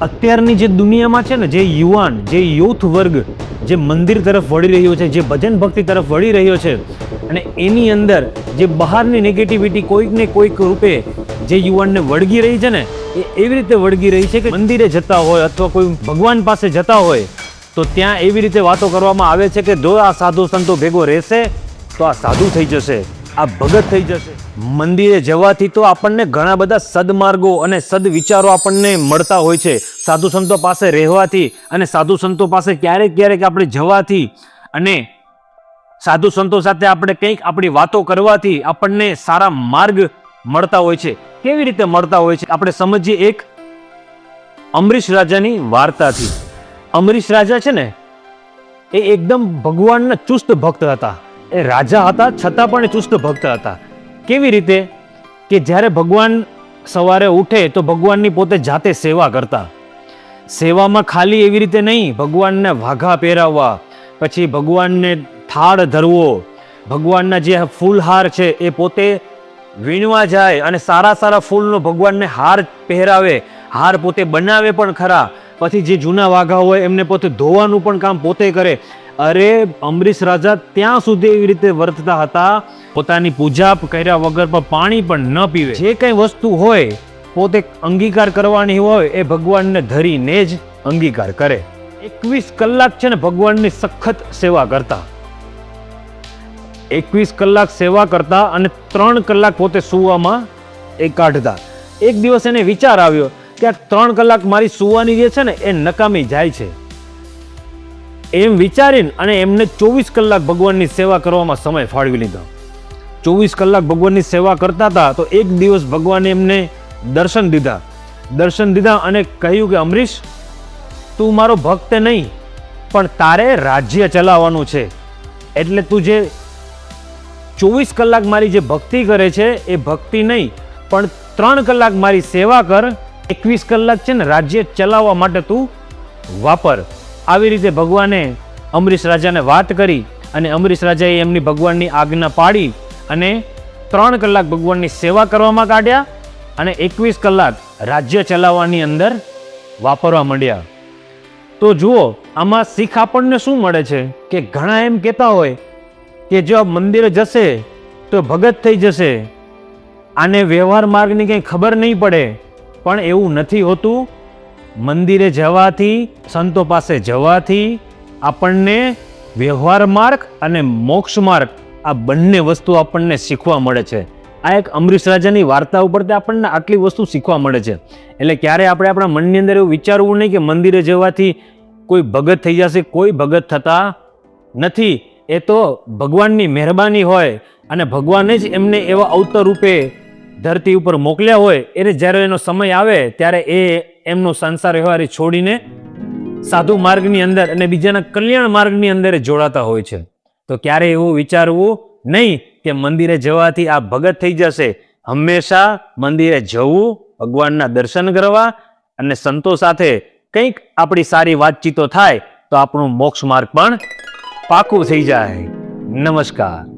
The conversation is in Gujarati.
અત્યારની જે દુનિયામાં છે ને, જે યુવાન, જે યુથ વર્ગ જે મંદિર તરફ વળી રહ્યો છે, જે ભજન ભક્તિ તરફ વળી રહ્યો છે, અને એની અંદર જે બહારની નેગેટિવિટી કોઈક ને કોઈક રૂપે જે યુવાનને વળગી રહી છે ને, એ એવી રીતે વળગી રહી છે કે મંદિરે જતા હોય અથવા કોઈ ભગવાન પાસે જતા હોય તો ત્યાં એવી રીતે વાતો કરવામાં આવે છે કે જો આ સાધુ સંતો ભેગો રહેશે તો આ સાધુ થઈ જશે, આ ભગત થઈ જશે. મંદિરે જવાથી તો આપણને ઘણા બધા સદમાર્ગો અને સદવિચારો આપણને મળતા હોય છે. સાધુ સંતો પાસે રહેવાથી અને સાધુ સંતો પાસે ક્યારેક ક્યારેક આપણે જવાથી અને સાધુ સંતો સાથે આપણે કંઈક આપણી વાતો કરવાથી આપણને સારા માર્ગ મળતા હોય છે. કેવી રીતે મળતા હોય છે આપણે સમજીએ એક અમરીશ રાજાની વાર્તાથી. અમરીશ રાજા છે ને, એ એકદમ ભગવાનના ચુસ્ત ભક્ત હતા. એ રાજા હતા છતાં પણ એ ચુસ્ત ભક્ત હતા. કેવી રીતે કે જ્યારે ભગવાન સવારે ઉઠે તો ભગવાનની પોતે જાતે સેવા કરતા. સેવામાં ખાલી એવી રીતે નહીં, ભગવાનને વાઘા પહેરાવવા, પછી ભગવાનને થાળ ધરવો, ભગવાનના જે ફૂલહાર છે એ પોતે વીણવા જાય અને સારા સારા ફૂલનો ભગવાનને હાર પહેરાવે, હાર પોતે બનાવે પણ ખરા. પછી જે જૂના વાઘા હોય એમને પોતે ધોવાનું પણ કામ પોતે કરે. અરે અમરીશ રાજા ત્યાં સુધી એવી રીતે વર્તતા હતા, પોતાની પૂજા કર્યા વગર પણ પાણી પણ ન પીવે. જે કંઈ વસ્તુ હોય પોતે અંગીકાર કરવાની હોય એ ભગવાનને ધરીને જ અંગીકાર કરે. 21 કલાક છે ને ભગવાનની સખત સેવા કરતા. 21 કલાક સેવા કરતા અને 3 કલાક પોતે સુવામાં એ કાઢતા. એક દિવસ એને વિચાર આવ્યો કે આ 3 કલાક મારી સુવાની જે છે ને એ નકામી જાય છે. એમ વિચારીને અને એમને 24 કલાક ભગવાનની સેવા કરવામાં સમય ફાળવી લીધો. 24 કલાક ભગવાનની સેવા કરતા હતા તો એક દિવસ ભગવાને એમને દર્શન દીધા અને કહ્યું કે અમરીશ, તું મારો ભક્ત નહીં પણ તારે રાજ્ય ચલાવવાનું છે. એટલે તું જે 24 કલાક મારી જે ભક્તિ કરે છે એ ભક્તિ નહીં પણ 3 કલાક મારી સેવા કર, 21 કલાક છે ને રાજ્ય ચલાવવા માટે તું વાપર. આવી રીતે ભગવાને અમરીશ રાજાને વાત કરી અને અમરીશ રાજાએ એમની ભગવાનની આજ્ઞા પાડી અને 3 કલાક ભગવાનની સેવા કરવામાં કાઢ્યા અને 21 કલાક રાજ્ય ચલાવવાની અંદર વાપરવા માંડ્યા. તો જુઓ, આમાં શીખ આપણને શું મળે છે કે ઘણા એમ કહેતા હોય કે જો મંદિરે જશે તો ભગત થઈ જશે, આને વ્યવહાર માર્ગની કંઈ ખબર નહીં પડે. પણ એવું નથી હોતું. મંદિરે જવાથી, સંતો પાસે જવાથી આપણને વ્યવહાર માર્ગ અને મોક્ષ માર્ગ આ બંને વસ્તુ આપણને શીખવા મળે છે. આ એક અમરીશ રાજાની વાર્તા ઉપરથી આપણને આટલી વસ્તુ શીખવા મળે છે. એટલે ક્યારે આપણે આપણા મનની અંદર એવું વિચારવું નહીં કે મંદિરે જવાથી કોઈ ભગત થઈ જશે. કોઈ ભગત થતા નથી. એ તો ભગવાનની મહેરબાની હોય અને ભગવાને જ એમને એવા અવતાર રૂપે ધરતી ઉપર મોકલ્યા હોય. એને જ્યારે એનો સમય આવે ત્યારે એ એમનો સંસાર વ્યવહાર છોડીને સાધુ માર્ગની અંદર અને બીજાના કલ્યાણ માર્ગની અંદર જોડાતા હોય છે. તો ક્યારે એવું વિચારવું નહીં કે મંદિરે જવાથી આ ભગત થઈ જશે. હંમેશા મંદિરે જવું, ભગવાનના દર્શન કરવા અને સંતો સાથે કંઈક આપણી સારી વાતચીતો થાય તો આપણું મોક્ષ માર્ગ પણ પાકું થઈ જાય. નમસ્કાર.